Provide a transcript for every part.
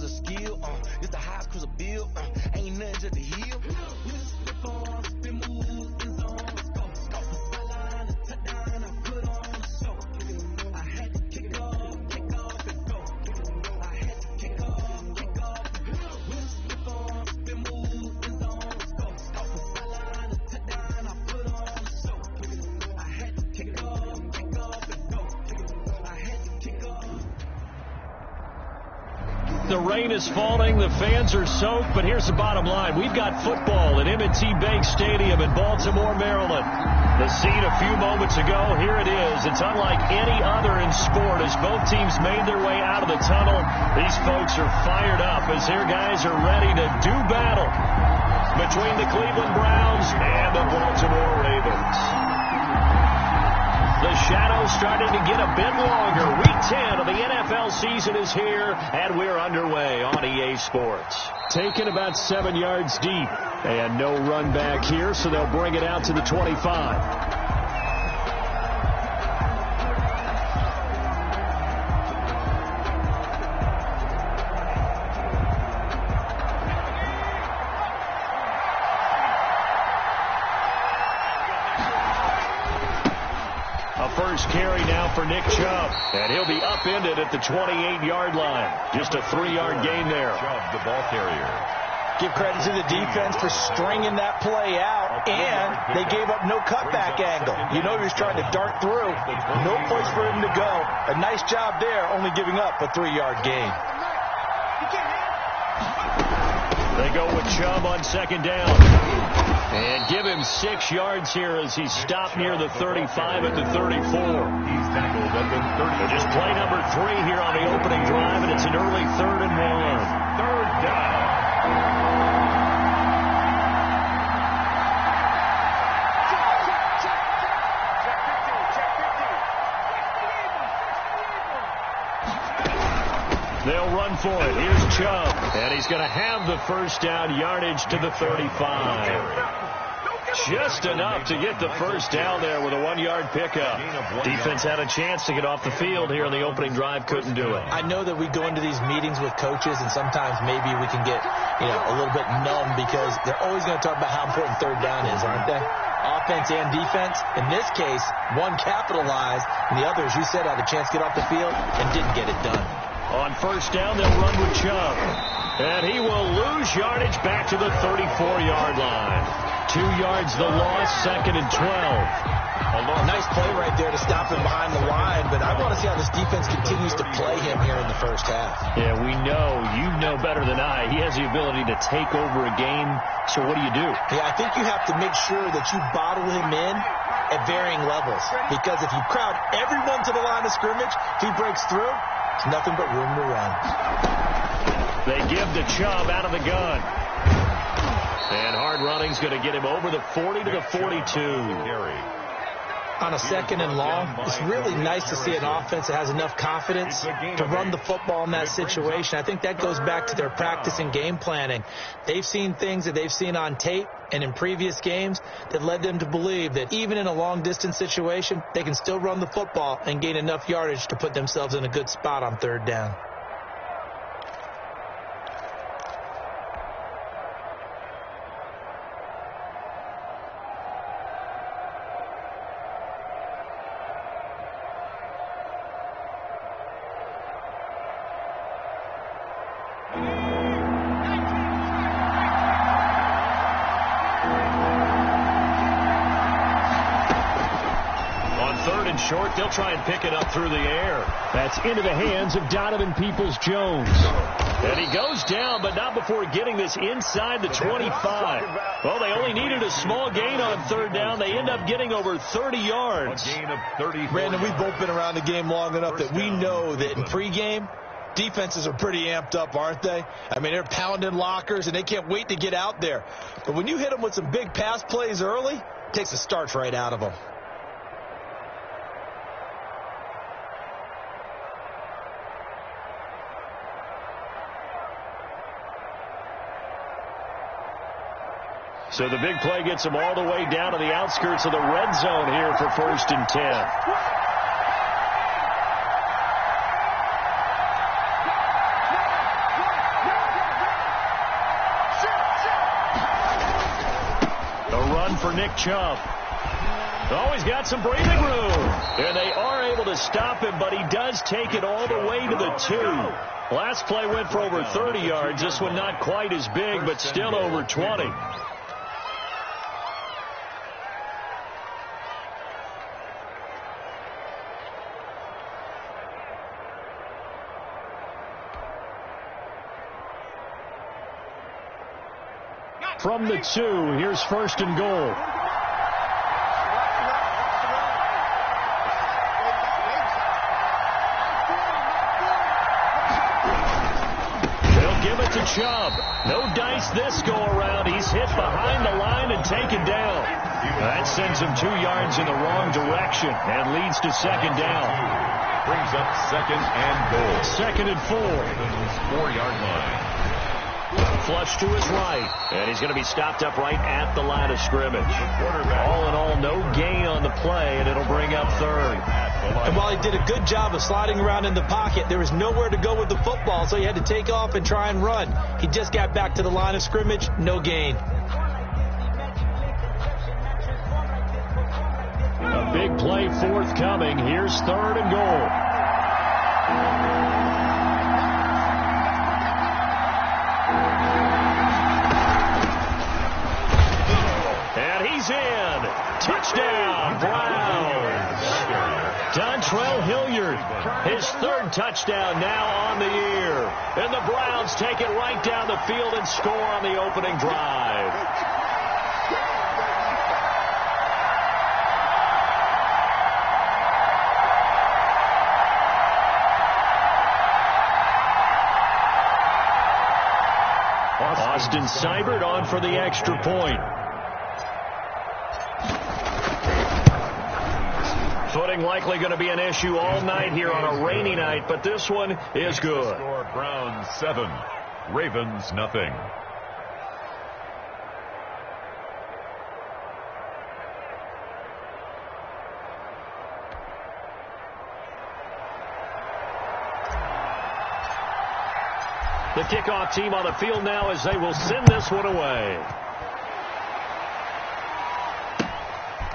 is a skill. It's the highest cruise a bill. Ain't nothing just a hill. Slip on, spin move, in zone, go. Sideline and touchdown, I put on the show. I had to kick off and go. I had to kick off and go. Slip on, spin move, in zone, go. Sideline and touchdown, I put on the show. I had to kick off and go. I had to kick off. The rain is falling, the fans are soaked, but here's the bottom line. We've got football at M&T Bank Stadium in Baltimore, Maryland. The scene a few moments ago, here it is. It's unlike any other in sport as both teams made their way out of the tunnel. These folks are fired up as their guys are ready to do battle between the Cleveland Browns and the Baltimore Ravens. The shadow's starting to get a bit longer. Week 10 of the NFL season is here, and we're underway on EA Sports. Taken about 7 yards deep, and no run back here, so they'll bring it out to the 25. First carry now for Nick Chubb, and he'll be upended at the 28-yard line. Just a 3-yard gain there. Chubb, the ball carrier. Give credit to the defense for stringing that play out, and they gave up no cutback angle. You know he was trying to dart through. No place for him to go. A nice job there, only giving up a 3-yard gain. They go with Chubb on second down. And give him 6 yards here as he's stopped near the 35 at the 34. He's tackled at the 30. Just play number 3 here on the opening drive, and it's an early 3rd and 1. Third down. They'll run for it. Here's Chubb. And he's going to have the first down yardage to the 35. Just enough to get the first down there with a 1-yard pickup. Defense had a chance to get off the field here in the opening drive. Couldn't do it. I know that we go into these meetings with coaches, and sometimes maybe we can get, a little bit numb because they're always going to talk about how important third down is, aren't they? Offense and defense. In this case, one capitalized, and the other, as you said, had a chance to get off the field and didn't get it done. On first down, they'll run with Chubb. And he will lose yardage back to the 34-yard line. 2 yards the loss, 2nd and 12. A nice play right there to stop him behind the line, but I want to see how this defense continues to play him here in the first half. Yeah, we know. You know better than I. He has the ability to take over a game, so what do you do? Yeah, I think you have to make sure that you bottle him in at varying levels, because if you crowd everyone to the line of scrimmage, if he breaks through, there's nothing but room to run. They give to Chubb out of the gun. And hard running's going to get him over the 40 to the 42. On a 2nd and long, it's really nice to see an offense that has enough confidence to run the football in that situation. I think that goes back to their practice and game planning. They've seen things that they've seen on tape and in previous games that led them to believe that even in a long-distance situation, they can still run the football and gain enough yardage to put themselves in a good spot on third down. Short, they'll try and pick it up through the air. That's into the hands of Donovan Peoples-Jones. And he goes down, but not before getting this inside the 25. Well, they only needed a small gain on third down. They end up getting over 30 yards. A gain of 30. Brandon, we've both been around the game long enough that we know that in pregame, defenses are pretty amped up, aren't they? I mean, they're pounding lockers, and they can't wait to get out there. But when you hit them with some big pass plays early, it takes the starch right out of them. So the big play gets them all the way down to the outskirts of the red zone here for 1st and 10. one for Nick Chubb. Oh, he's got some breathing room. And they are able to stop him, but he does take it all the way to the 2. Last play went for over 30 yards. This one not quite as big, but still over 20. From the 2, here's 1st and goal. To Chubb. No dice this go around. He's hit behind the line and taken down. That sends him 2 yards in the wrong direction and leads to 2nd down. Brings up 2nd and goal. 2nd and 4. 4-yard line. Flush to his right. And he's going to be stopped up right at the line of scrimmage. All in all, no gain on the play, and it'll bring up 3rd. And while he did a good job of sliding around in the pocket, there was nowhere to go with the football, so he had to take off and try and run. He just got back to the line of scrimmage, no gain. A big play forthcoming. Here's 3rd and goal. And he's in. Touchdown, Browns. Dontrell Hilliard, his 3rd touchdown now on the year. And the Browns take it right down the field and score on the opening drive. Austin Seibert on for the extra point. Footing likely going to be an issue all night here on a rainy night, but this one is good. Score Browns 7, Ravens nothing. The kickoff team on the field now as they will send this one away.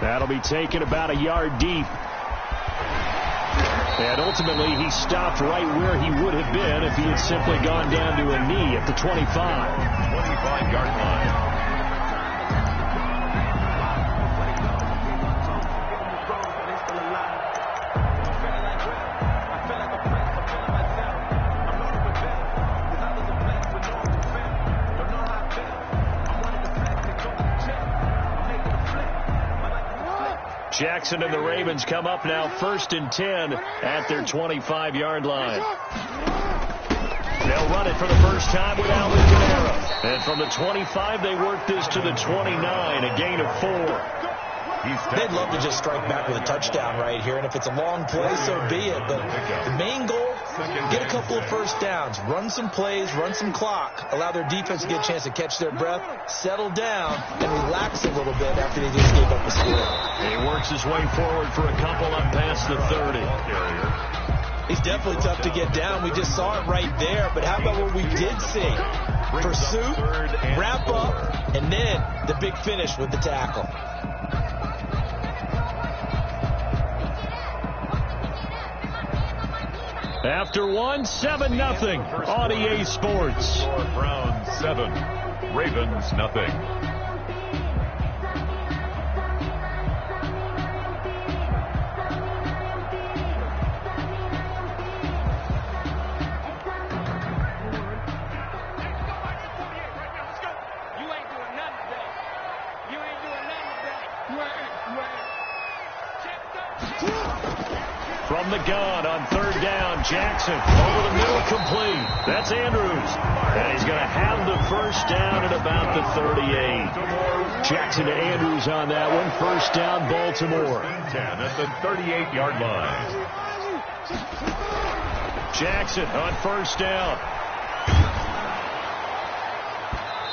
That'll be taken about a yard deep. And ultimately, he stopped right where he would have been if he had simply gone down to a knee at the 25. 25-yard line. Jackson and the Ravens come up now 1st and 10 at their 25-yard line. They'll run it for the first time with Alvin Kamara. And from the 25, they work this to the 29, a gain of 4. They'd love to just strike back with a touchdown right here, and if it's a long play, so be it. But the main goal, get a couple of first downs, run some plays, run some clock, allow their defense to get a chance to catch their breath, settle down, and relax a little bit after they just gave up a score. He works his way forward for a couple up past the 30. He's definitely tough to get down. We just saw it right there, but how about what we did see? Pursuit, wrap up, and then the big finish with the tackle. After 7-0 on EA Sports. Browns 7, Ravens nothing. From the gun on 3rd down, Jackson over the middle, complete. That's Andrews. And he's going to have the first down at about the 38. Jackson to Andrews on that one. First down, Baltimore. 10 at the 38-yard line. Jackson on first down.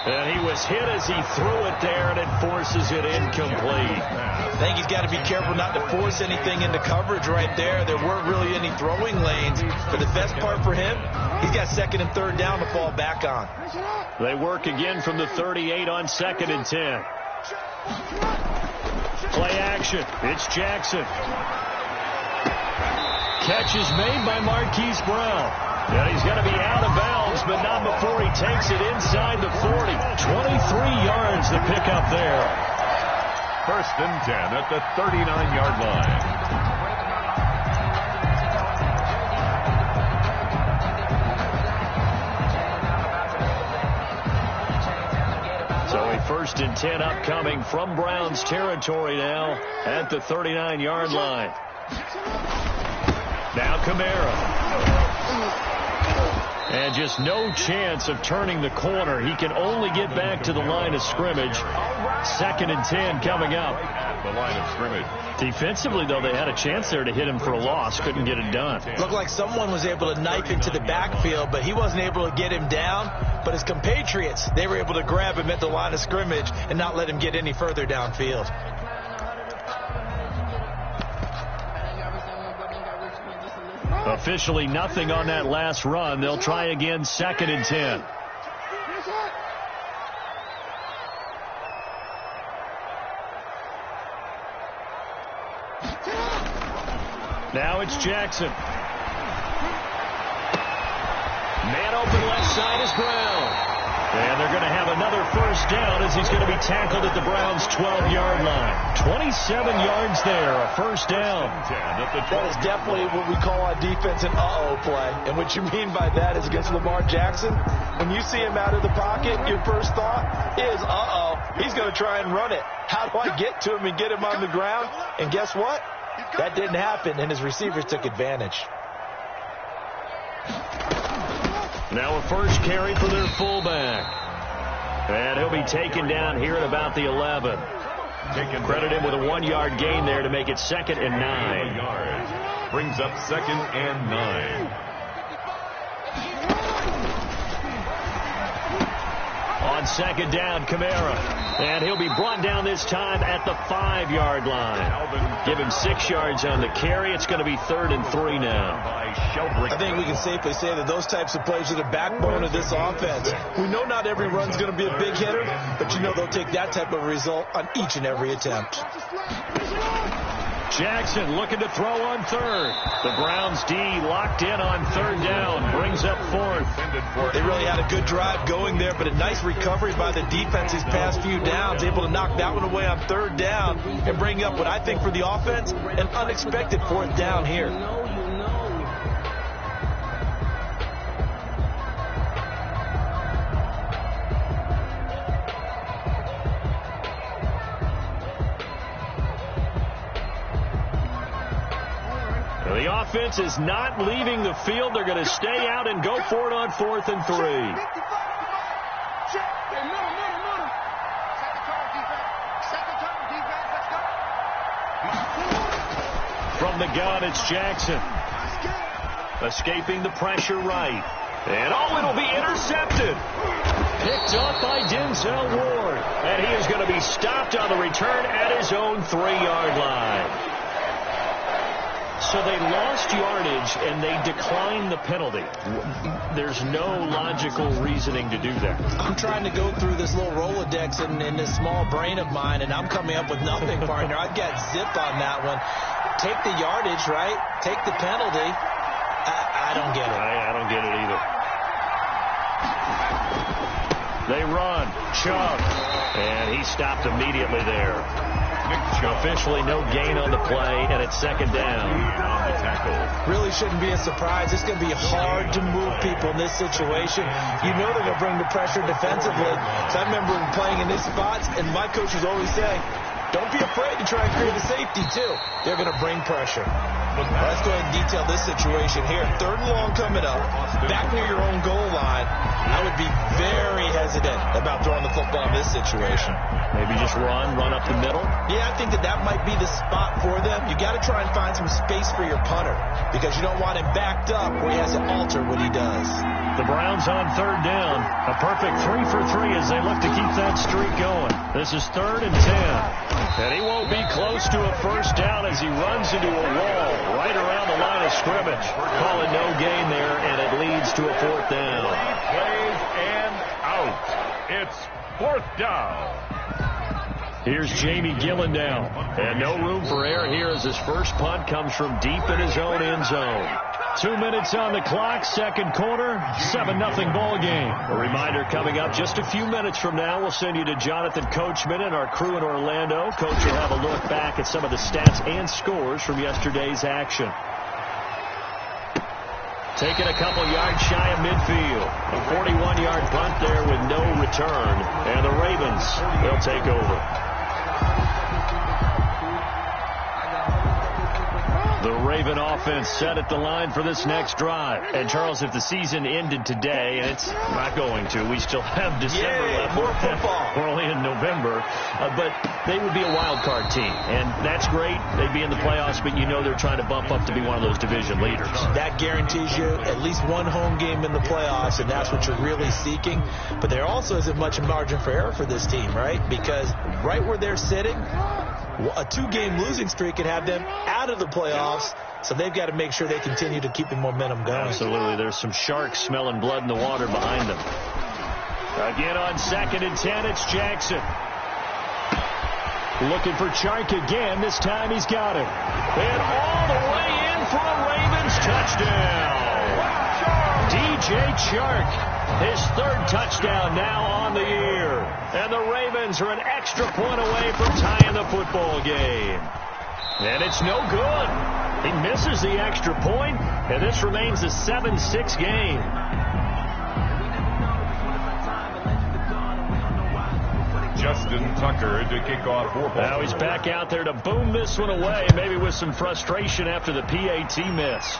And he was hit as he threw it there, and it forces it incomplete. I think he's got to be careful not to force anything into coverage right there. There weren't really any throwing lanes. But the best part for him, he's got 2nd and 3rd down to fall back on. They work again from the 38 on 2nd and 10. Play action. It's Jackson. Catch is made by Marquise Brown. And he's going to be out of bounds, but not before he takes it inside the 40. 23 yards to pick up there. 1st and 10 at the 39-yard line. So a 1st and 10 upcoming from Browns territory now at the 39-yard line. Now Kamara. And just no chance of turning the corner. He can only get back to the line of scrimmage. 2nd and 10 coming up. The line of scrimmage. Defensively, though, they had a chance there to hit him for a loss. Couldn't get it done. Looked like someone was able to knife into the backfield, but he wasn't able to get him down. But his compatriots, they were able to grab him at the line of scrimmage and not let him get any further downfield. Officially nothing on that last run. They'll try again, 2nd and 10. Now it's Jackson. Man open left side is Brown. And they're going to have another 1st down as he's going to be tackled at the Browns' 12-yard line. 27 yards there, a 1st down. That is definitely what we call on defense an uh-oh play. And what you mean by that is against Lamar Jackson, when you see him out of the pocket, your first thought is, uh-oh, he's going to try and run it. How do I get to him and get him on the ground? And guess what? That didn't happen, and his receivers took advantage. Now a 1st carry for their fullback. And he'll be taken down here at about the 11. Credit him with a 1-yard gain there to make it 2nd and 9. Brings up 2nd and 9. On 2nd down, Kamara. And he'll be brought down this time at the 5-yard line. Give him 6 yards on the carry. It's going to be 3rd and 3 now. I think we can safely say that those types of plays are the backbone of this offense. We know not every run's going to be a big hitter, but you know they'll take that type of result on each and every attempt. Jackson looking to throw on 3rd. The Browns D locked in on 3rd down. Brings up 4th. They really had a good drive going there, but a nice recovery by the defense these past few downs. Able to knock that one away on 3rd down and bring up what I think for the offense, an unexpected 4th down here. The offense is not leaving the field. They're going to stay out and go for it on 4th and 3. From the gun, it's Jackson. Escaping the pressure right. And it'll be intercepted. Picked up by Denzel Ward. And he is going to be stopped on the return at his own 3-yard line. So they lost yardage, and they declined the penalty. There's no logical reasoning to do that. I'm trying to go through this little Rolodex in this small brain of mine, and I'm coming up with nothing, partner. I've got zip on that one. Take the yardage, right? Take the penalty. I don't get it. I don't get it either. They run. Chubb. And he stopped immediately there. Officially no gain on the play, and it's 2nd down. On the tackle. Really shouldn't be a surprise. It's going to be hard to move people in this situation. You know they're going to bring the pressure defensively. So I remember playing in these spots, and my coach was always saying, don't be afraid to try and create a safety, too. They're going to bring pressure. Let's go ahead and detail this situation here. 3rd and long coming up, back near your own goal line. I would be very hesitant about throwing the football in this situation. Maybe just run up the middle? Yeah, I think that might be the spot for them. You got to try and find some space for your punter because you don't want him backed up where he has to alter what he does. The Browns on 3rd down. A perfect 3 for 3 as they look to keep that streak going. This is 3rd and 10. And he won't be close to a 1st down as he runs into a wall right around the line of scrimmage. Call it no gain there, and it leads to a 4th down. Plays and out. It's 4th down. Here's Jamie Gillen now. And no room for error here as his first punt comes from deep in his own end zone. 2 minutes on the clock, second quarter, 7-0 ball game. A reminder coming up just a few minutes from now, we'll send you to Jonathan Coachman and our crew in Orlando. Coach will have a look back at some of the stats and scores from yesterday's action. Taking a couple yards shy of midfield. A 41-yard punt there with no return. And the Ravens, they'll take over. The Raven offense set at the line for this next drive. And, Charles, if the season ended today, and it's not going to, we still have December left. More football. We're only in November. But they would be a wild card team. And that's great. They'd be in the playoffs, but you know they're trying to bump up to be one of those division leaders. That guarantees you at least one home game in the playoffs, and that's what you're really seeking. But there also isn't much margin for error for this team, right? Because right where they're sitting, a 2-game losing streak could have them out of the playoffs, so they've got to make sure they continue to keep the momentum going. Absolutely. There's some sharks smelling blood in the water behind them. Again on 2nd and 10, it's Jackson. Looking for Chark again. This time he's got it. And all the way in for a Ravens touchdown. DJ Chark. His 3rd touchdown now on the year. And the Ravens are an extra point away from tying the football game. And it's no good. He misses the extra point, and this remains a 7-6 game. Justin Tucker to kick off 4 points. Now he's back out there to boom this one away, maybe with some frustration after the PAT miss.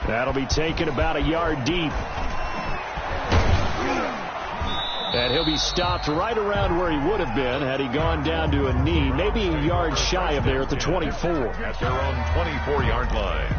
That'll be taken about a yard deep. And he'll be stopped right around where he would have been had he gone down to a knee, maybe a yard shy of there at the 24. At their own 24-yard line.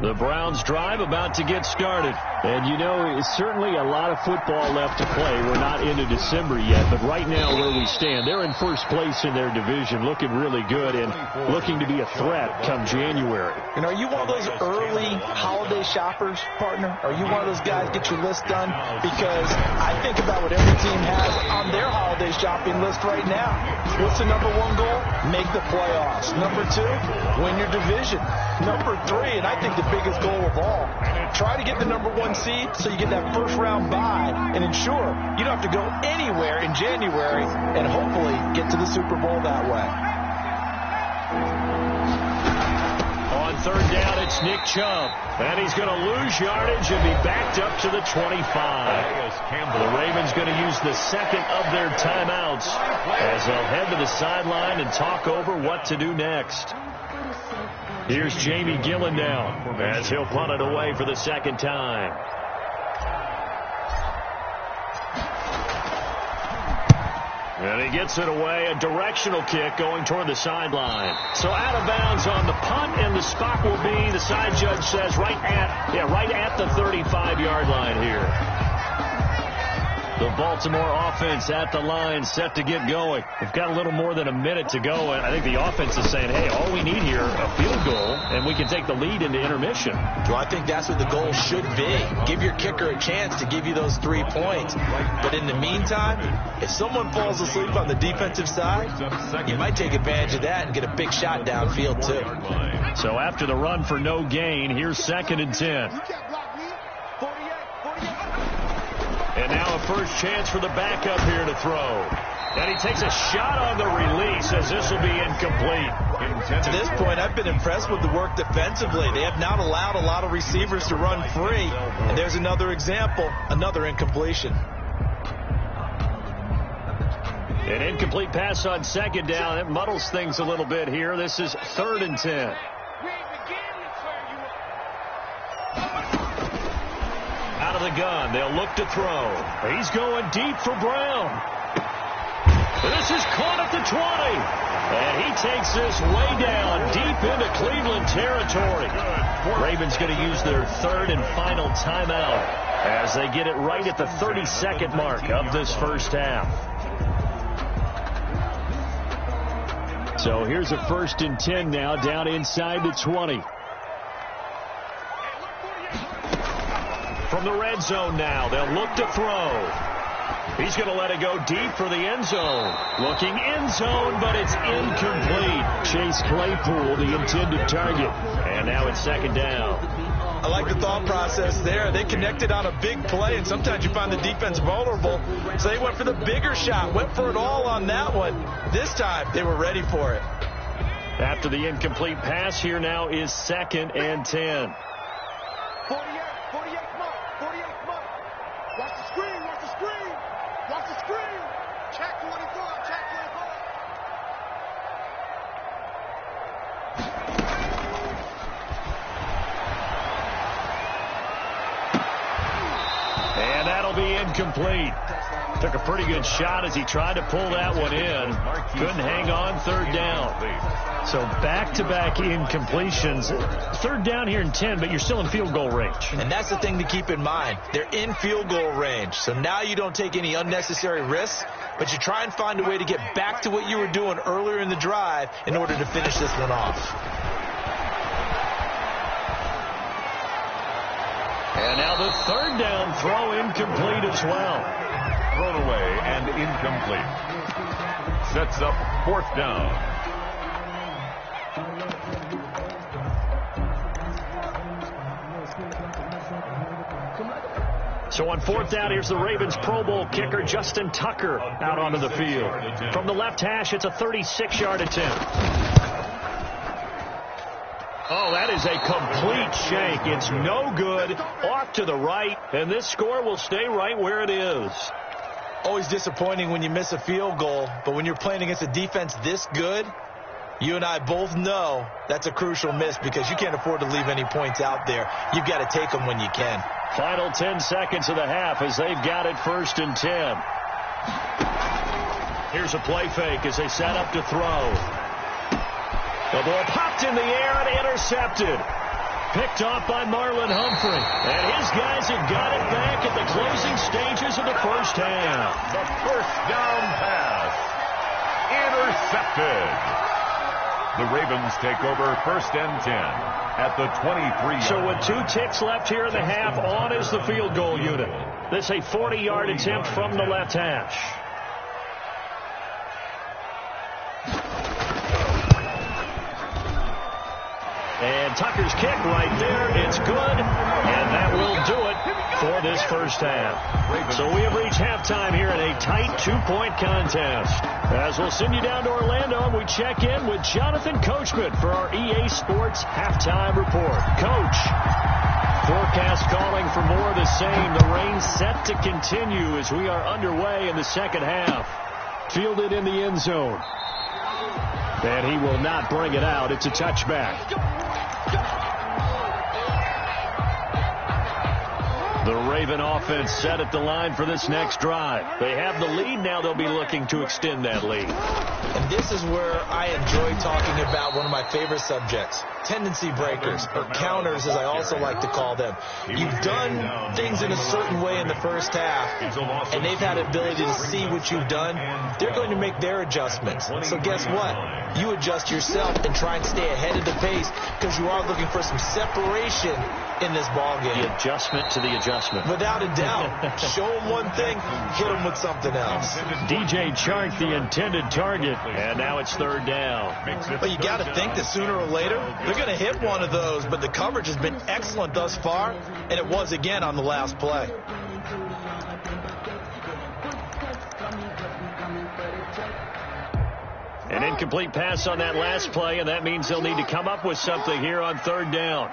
The Browns drive about to get started. And, you know, it's certainly a lot of football left to play. We're not into December yet, but right now where we stand, they're in first place in their division, looking really good and looking to be a threat come January. And are you one of those early holiday shoppers, partner? Are you one of those guys get your list done? Because I think about what every team has on their holiday shopping list right now. What's the number 1 goal? Make the playoffs. Number 2, win your division. Number 3, and I think the biggest goal of all, try to get the number 1 seed so you get that first round bye and ensure you don't have to go anywhere in January and hopefully get to the Super Bowl that way. On 3rd down, it's Nick Chubb. And he's going to lose yardage and be backed up to the 25. The Ravens going to use the 2nd of their timeouts as they'll head to the sideline and talk over what to do next. Here's Jamie Gillen now as he'll punt it away for the 2nd time. And he gets it away, a directional kick going toward the sideline. So out of bounds on the punt, and the spot will be, the side judge says, right at the 35-yard line here. The Baltimore offense at the line, set to get going. We've got a little more than a minute to go, and I think the offense is saying, hey, all we need here, a field goal, and we can take the lead into intermission. Well, I think that's what the goal should be. Give your kicker a chance to give you those 3 points. But in the meantime, if someone falls asleep on the defensive side, you might take advantage of that and get a big shot downfield, too. So after the run for no gain, here's 2nd and 10. And now a first chance for the backup here to throw. And he takes a shot on the release as this will be incomplete. To this point, I've been impressed with the work defensively. They have not allowed a lot of receivers to run free. And there's another example, another incompletion. An incomplete pass on 2nd down. It muddles things a little bit here. This is 3rd and 10. Out of the gun, they'll look to throw. He's going deep for Brown. This is caught at the 20. And he takes this way down deep into Cleveland territory. Ravens going to use their 3rd and final timeout as they get it right at the 30-second mark of this first half. So here's a 1st and 10 now, down inside the 20. From the red zone now, they'll look to throw. He's going to let it go deep for the end zone. Looking end zone, but it's incomplete. Chase Claypool, the intended target. And now it's 2nd down. I like the thought process there. They connected on a big play, and sometimes you find the defense vulnerable. So they went for the bigger shot, went for it all on that one. This time, they were ready for it. After the incomplete pass, here now is 2nd and 10. 48 month. Watch the screen. Watch the screen. Check 24. And that'll be incomplete. Took a pretty good shot as he tried to pull that one in. Couldn't hang on, 3rd down. So back-to-back incompletions. 3rd down here in 10, but you're still in field goal range. And that's the thing to keep in mind. They're in field goal range. So now you don't take any unnecessary risks, but you try and find a way to get back to what you were doing earlier in the drive in order to finish this one off. And now the 3rd down throw incomplete as well. Thrown away and incomplete. Sets up 4th down. So on 4th down, here's the Ravens Pro Bowl kicker, Justin Tucker, out onto the field. From the left hash, it's a 36-yard attempt. Oh, that is a complete shank. It's no good. Off to the right, and this score will stay right where it is. Always disappointing when you miss a field goal, but when you're playing against a defense this good, you and I both know that's a crucial miss because you can't afford to leave any points out there. You've got to take them when you can. Final 10 seconds of the half as they've got it 1st and 10. Here's a play fake as they set up to throw. The ball popped in the air and intercepted. Picked off by Marlon Humphrey. And his guys have got it back at the closing stages of the 1st half. The 1st down pass. Intercepted. The Ravens take over 1st and 10 at the 23-yard. So with 2 ticks left here in the half, on is the field goal unit. This a 40-yard attempt from the left hash. And Tucker's kick right there. It's good. And that will do it for this 1st half. So we have reached halftime here in a tight 2-point contest. As we'll send you down to Orlando, and we check in with Jonathan Coachman for our EA Sports Halftime Report. Coach, forecast calling for more of the same. The rain set to continue as we are underway in the 2nd half. Fielded in the end zone. And he will not bring it out. It's a touchback. The Raven offense set at the line for this next drive. They have the lead. Now they'll be looking to extend that lead. And this is where I enjoy talking about one of my favorite subjects, tendency breakers, or counters as I also like to call them. You've done things in a certain way in the 1st half, and they've had the ability to see what you've done. They're going to make their adjustments. So guess what? You adjust yourself and try and stay ahead of the pace because you are looking for some separation in this ballgame. The adjustment to the adjustment. Without a doubt. Show them one thing, hit them with something else. DJ Chark, the intended target, and now it's 3rd down. But you got to think that sooner or later, they're going to hit one of those, but the coverage has been excellent thus far, and it was again on the last play. An incomplete pass on that last play, and that means they'll need to come up with something here on 3rd down.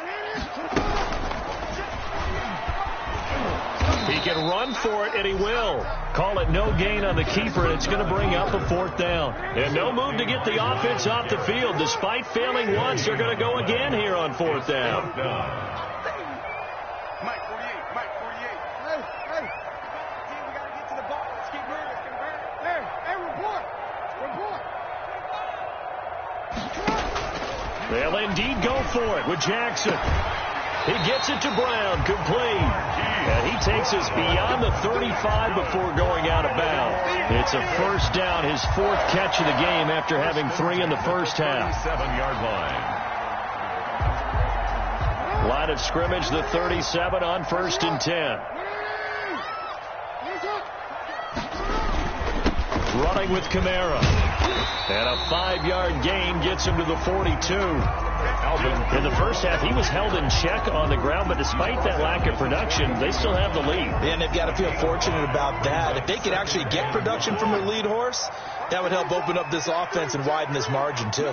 He can run for it, and he will. Call it no gain on the keeper, and it's going to bring up a 4th down. And no move to get the offense off the field. Despite failing once, they're going to go again here on 4th down. Mike 48. Hey, we got to get to the ball. Let's keep moving. Hey, report. They'll indeed go for it with Jackson. He gets it to Brown, complete. And he takes us beyond the 35 before going out of bounds. It's a first down, his 4th catch of the game after having 3 in the first half. 37-yard line. Line of scrimmage, the 37 on 1st and 10. Running with Kamara. And a 5-yard gain gets him to the 42. In the first half, he was held in check on the ground, but despite that lack of production, they still have the lead. And they've got to feel fortunate about that. If they could actually get production from their lead horse, that would help open up this offense and widen this margin, too.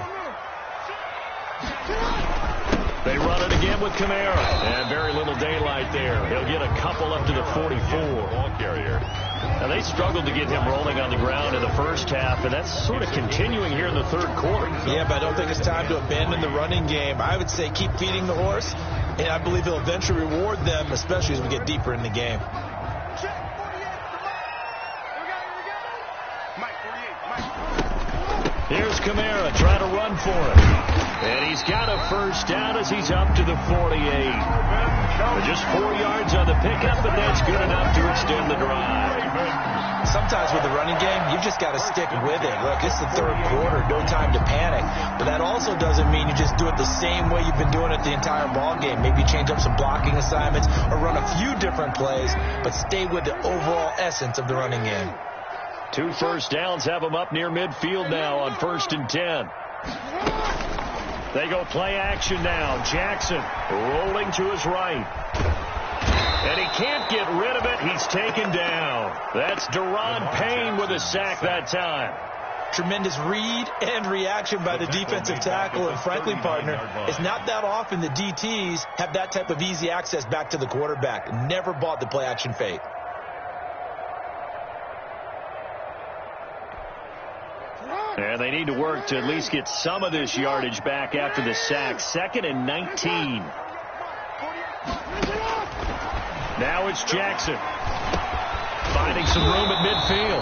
They run it again with Kamara. And very little daylight there. He'll get a couple up to the 44. Ball carrier. Now, they struggled to get him rolling on the ground in the first half, and that's sort of continuing here in the 3rd quarter. Yeah, but I don't think it's time to abandon the running game. I would say keep feeding the horse, and I believe he'll eventually reward them, especially as we get deeper in the game. Here's Kamara trying to run for it. And he's got a first down as he's up to the 48. Just 4 yards on the pickup, but that's good enough to extend the drive. Sometimes with the running game, you've just got to stick with it. Look, it's the 3rd quarter, no time to panic. But that also doesn't mean you just do it the same way you've been doing it the entire ball game. Maybe change up some blocking assignments or run a few different plays, but stay with the overall essence of the running game. 2 first downs have him up near midfield now on 1st and 10. They go play action now. Jackson rolling to his right. And he can't get rid of it. He's taken down. That's Deron Payne with a sack that time. Tremendous read and reaction by the defensive tackle. And frankly, partner, it's not that often the DTs have that type of easy access back to the quarterback. Never bought the play action fake. And they need to work to at least get some of this yardage back after the sack. 2nd and 19. Now it's Jackson. Finding some room at midfield.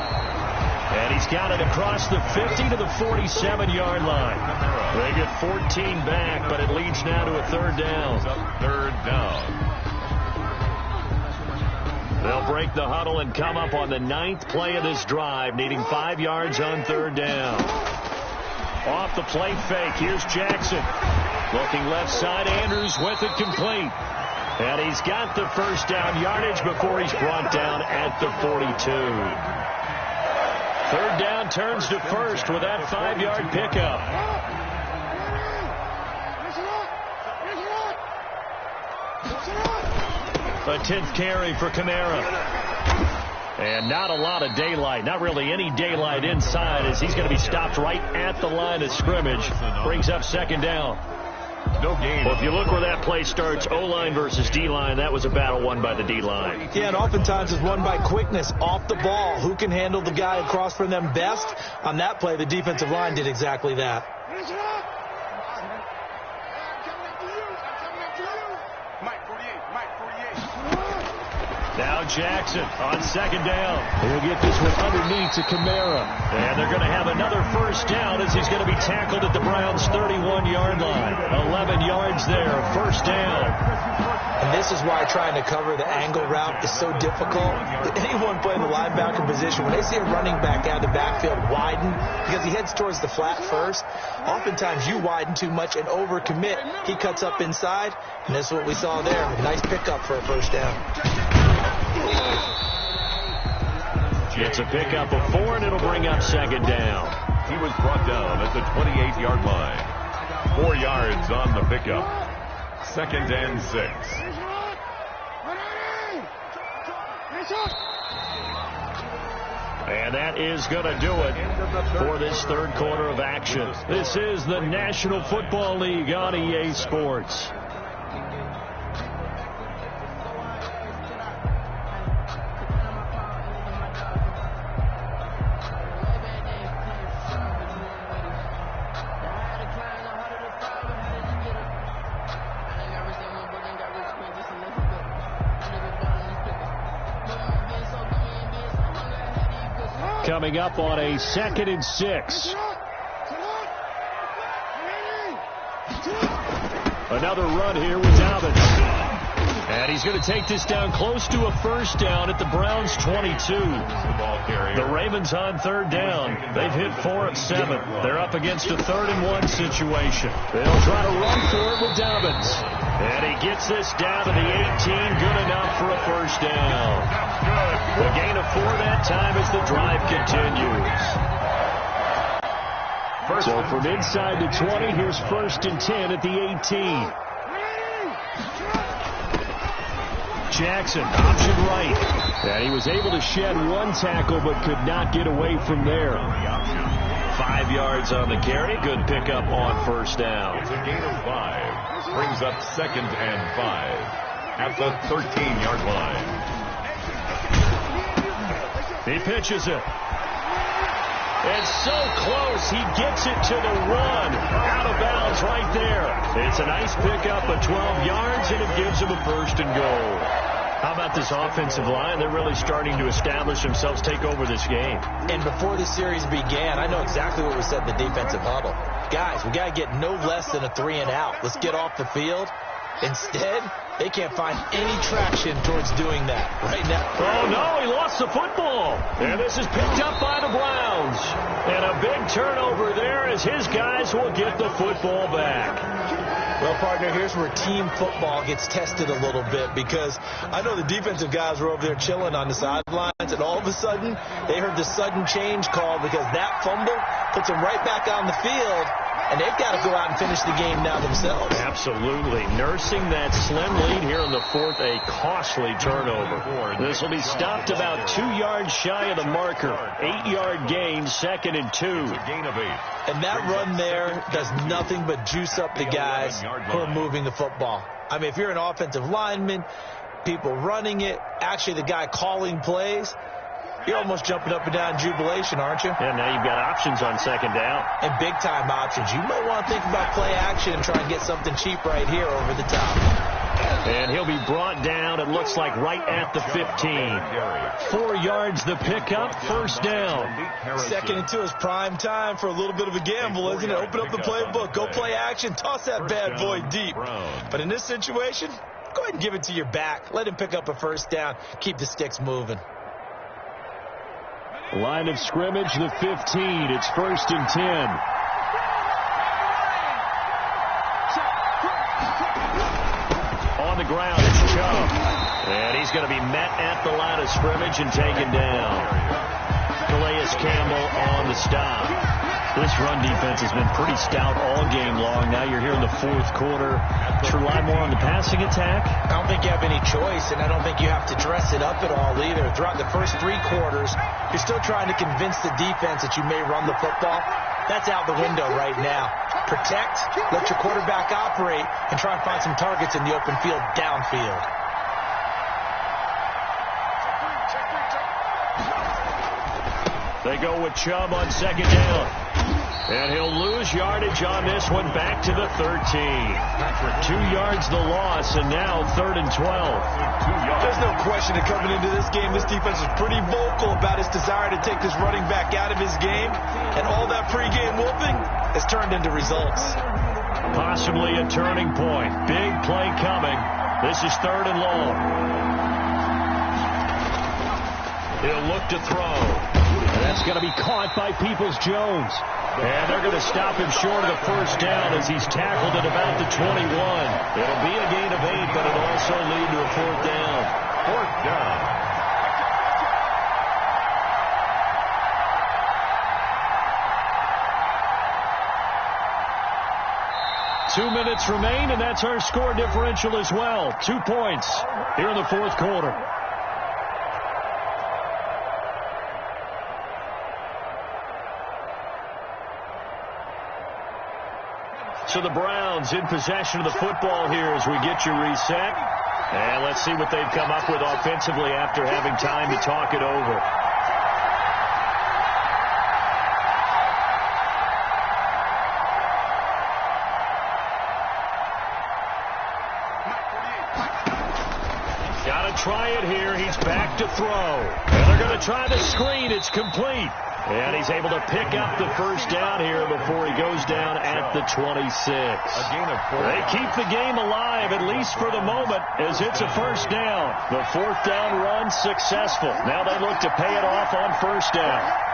And he's got it across the 50 to the 47-yard line. They get 14 back, but it leads now to a 3rd down. 3rd down. They'll break the huddle and come up on the 9th play of this drive, needing 5 yards on 3rd down. Off the play fake, here's Jackson. Looking left side, Andrews with it complete. And he's got the first down yardage before he's brought down at the 42. 3rd down turns to 1st with that 5-yard pickup. A 10th carry for Kamara. And not a lot of daylight. Not really any daylight inside as he's going to be stopped right at the line of scrimmage. Brings up 2nd down. No gain. Well, if you look where that play starts, O-line versus D-line, that was a battle won by the D-line. Yeah, and oftentimes it's won by quickness off the ball. Who can handle the guy across from them best? On that play, the defensive line did exactly that. Now Jackson on 2nd down. He'll get this one underneath to Kamara. And they're going to have another first down as he's going to be tackled at the Browns' 31-yard line. 11 yards there, 1st down. And this is why trying to cover the angle route is so difficult. Anyone playing the linebacker position, when they see a running back out of the backfield widen, because he heads towards the flat first, oftentimes you widen too much and overcommit. He cuts up inside, and that's what we saw there. A nice pickup for a first down. It's a pickup of 4, and it'll bring up 2nd down. He was brought down at the 28-yard line. 4 yards on the pickup. 2nd and 6. And that is going to do it for this 3rd quarter of action. This is the National Football League on EA Sports. Coming up on a 2nd and 6. Another run here with Dobbins. And he's going to take this down close to a first down at the Browns' 22. The Ravens on third down. They've hit 4 of 7. They're up against a 3rd-and-1 situation. They'll try to run for it with Dobbins. And he gets this down to the 18. Good enough for a first down. The gain of 4 that time as the drive continues. So from inside the 20, here's 1st and 10 at the 18. Jackson, option right. And he was able to shed 1 tackle but could not get away from there. 5 yards on the carry. Good pickup on first down. It's a gain of 5. Brings up 2nd and 5 at the 13-yard line. He pitches it. And so close, he gets it to the run. Out of bounds right there. It's a nice pickup of 12 yards, and it gives him a 1st and goal. How about this offensive line? They're really starting to establish themselves, take over this game. And before the series began, I know exactly what we said in the defensive huddle. Guys, we got to get no less than a 3-and-out. Let's get off the field. Instead, they can't find any traction towards doing that right now. Oh, no, he lost the football. And this is picked up by the Browns. And a big turnover there as his guys will get the football back. Well, partner, here's where team football gets tested a little bit, because I know the defensive guys were over there chilling on the sidelines, and all of a sudden they heard the sudden change call because that fumble puts them right back on the field. And they've got to go out and finish the game now themselves. Absolutely. Nursing that slim lead here in the 4th, a costly turnover. This will be stopped about 2 yards shy of the marker. 8-yard gain, 2nd and 2. Gain of 8. And that run there does nothing but juice up the guys who are moving the football. I mean, if you're an offensive lineman, people running it, actually the guy calling plays, you're almost jumping up and down in jubilation, aren't you? Yeah, now you've got options on 2nd down. And big-time options. You might want to think about play action and try and get something cheap right here over the top. And he'll be brought down, it looks like, right at the 15. 4 yards the pickup, 1st down. 2nd and 2 is prime time for a little bit of a gamble, isn't it? Open up the playbook, go play action, toss that bad boy deep. But in this situation, go ahead and give it to your back. Let him pick up a 1st down. Keep the sticks moving. Line of scrimmage, the 15. It's 1st and 10. On the ground, it's Chubb. And he's going to be met at the line of scrimmage and taken down. Calais Campbell on the stop. This run defense has been pretty stout all game long. Now you're here in the 4th quarter to rely more on the passing attack. I don't think you have any choice, and I don't think you have to dress it up at all either. Throughout the first 3 quarters, you're still trying to convince the defense that you may run the football. That's out the window right now. Protect, let your quarterback operate, and try and find some targets in the open field downfield. They go with Chubb on 2nd down. And he'll lose yardage on this one, back to the 13. 2 yards the loss, and now 3rd and 12. There's no question that coming into this game, this defense is pretty vocal about its desire to take this running back out of his game. And all that pregame whooping has turned into results. Possibly a turning point. Big play coming. This is 3rd and long. He'll look to throw. And that's going to be caught by Peoples-Jones. And they're going to stop him short of the 1st down as he's tackled at about the 21. It'll be a gain of 8, but it'll also lead to a 4th down. 4th down. Two minutes remain, and that's our score differential as well. 2 points here in the 4th quarter. So the Browns in possession of the football here as we get you reset. And let's see what they've come up with offensively after having time to talk it over. Got to try it here. He's back to throw. And they're going to try the screen. It's complete. And he's able to pick up the first down here before he goes down at the 26. They keep the game alive, at least for the moment, as it's a first down. The fourth down run successful. Now they look to pay it off on first down.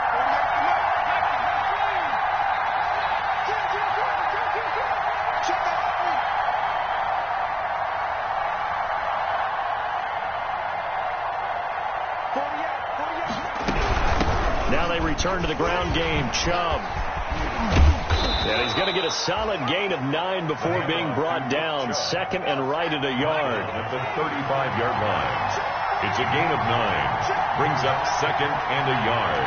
Return to the ground game. Chubb. And he's going to get a solid gain of 9 before being brought down. Second and right at a yard. At the 35-yard line. It's a gain of 9. Brings up second and a yard.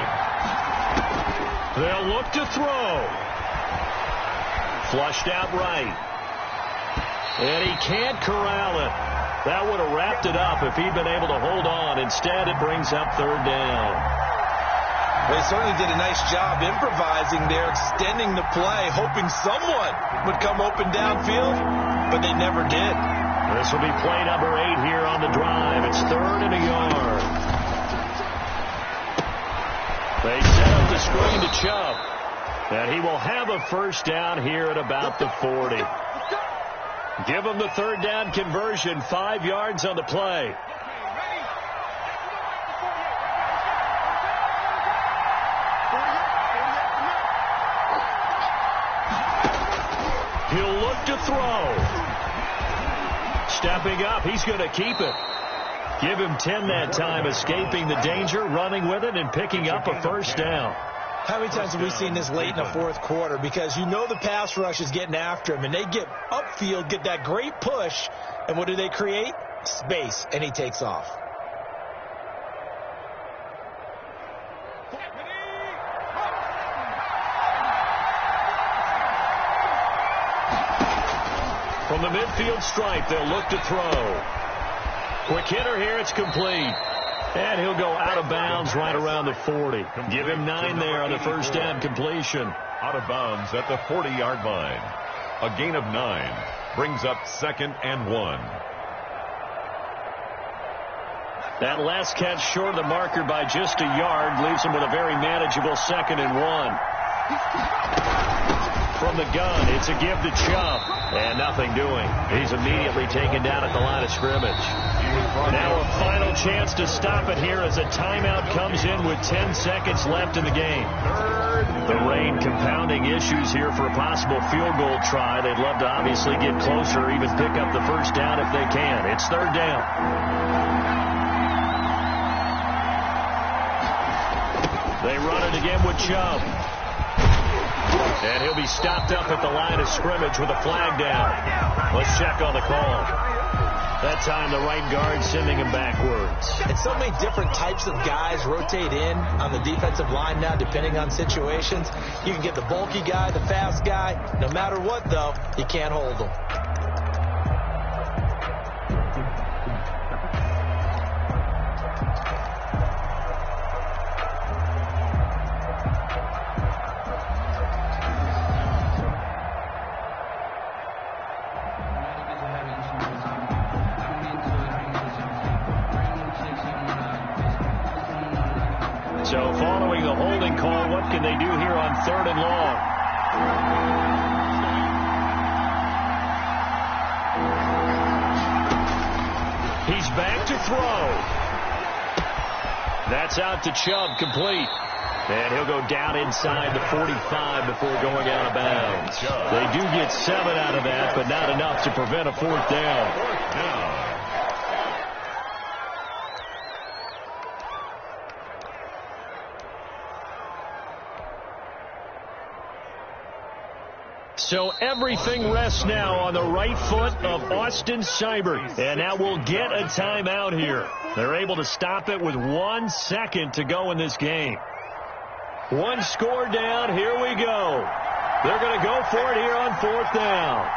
They'll look to throw. Flushed out right. And he can't corral it. That would have wrapped it up if he'd been able to hold on. Instead, it brings up third down. They certainly did a nice job improvising there, extending the play, hoping someone would come open downfield, but they never did. This will be play number 8 here on the drive. It's third and a yard. They set up the screen to Chubb, and he will have a first down here at about the 40. Give him the third down conversion, 5 yards on the play. He'll look to throw. Stepping up, he's going to keep it. Give him 10 that time, escaping the danger, running with it, and picking up a first down. How many times have we seen this late in the fourth quarter? Because you know the pass rush is getting after him, and they get upfield, get that great push, and what do they create? Space, and he takes off. From the midfield stripe, they'll look to throw. Quick hitter here, it's complete. And he'll go out of bounds right around the 40. Give him 9 there on the first down completion. Out of bounds at the 40-yard line. A gain of 9 brings up second and 1. That last catch short of the marker by just a yard leaves him with a very manageable second and 1. From the gun, it's a give to Chubb. And nothing doing. He's immediately taken down at the line of scrimmage. Now a final chance to stop it here as a timeout comes in with 10 seconds left in the game. The rain compounding issues here for a possible field goal try. They'd love to obviously get closer, even pick up the first down if they can. It's third down. They run it again with Chubb. And he'll be stopped up at the line of scrimmage with a flag down. Let's check on the call. That time the right guard sending him backwards. And so many different types of guys rotate in on the defensive line now, depending on situations. You can get the bulky guy, the fast guy. No matter what, though, you can't hold them. So following the holding call, what can they do here on third and long? He's back to throw. That's out to Chubb, complete. And he'll go down inside the 45 before going out of bounds. They do get 7 out of that, but not enough to prevent a fourth down. So everything rests now on the right foot of Austin Seibert. And now we'll get a timeout here. They're able to stop it with 1 second to go in this game. 1 score down. Here we go. They're going to go for it here on fourth down.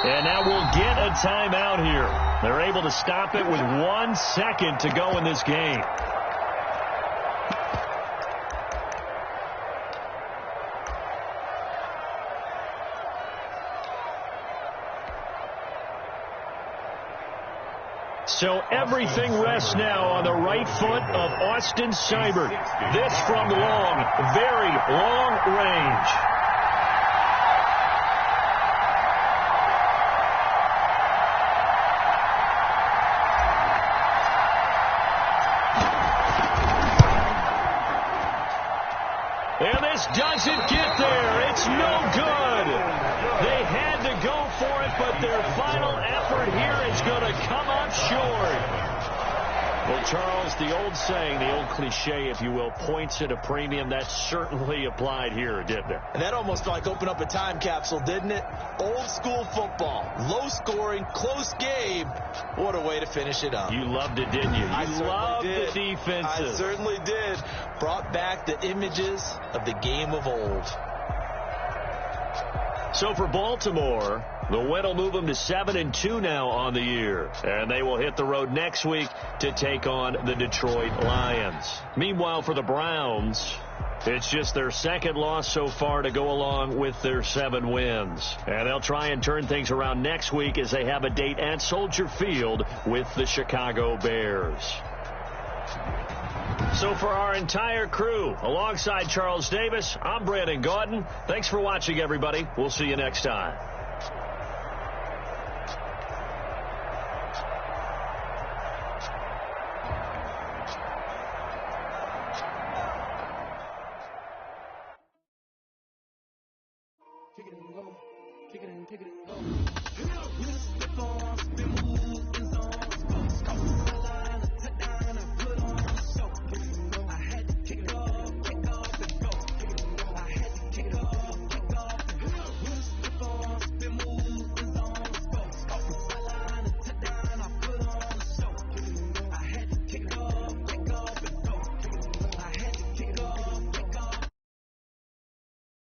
And now we'll get a timeout here. They're able to stop it with 1 second to go in this game. So everything rests now on the right foot of Austin Seibert. This from long, very long range. And this doesn't get there. It's no good. They had to go for it, but their final effort here is going to come up short. Well, Charles, the old saying, the old cliche, if you will, points at a premium, that certainly applied here, didn't it? And that almost like opened up a time capsule, didn't it? Old school football, low scoring, close game. What a way to finish it up. You loved it, didn't you? You loved the defenses. I certainly did. Brought back the images of the game of old. So for Baltimore, the win will move them to 7-2 now on the year. And they will hit the road next week to take on the Detroit Lions. Meanwhile, for the Browns, it's just their second loss so far to go along with their 7 wins. And they'll try and turn things around next week as they have a date at Soldier Field with the Chicago Bears. So for our entire crew, alongside Charles Davis, I'm Brandon Gaudin. Thanks for watching, everybody. We'll see you next time. Kick it and go.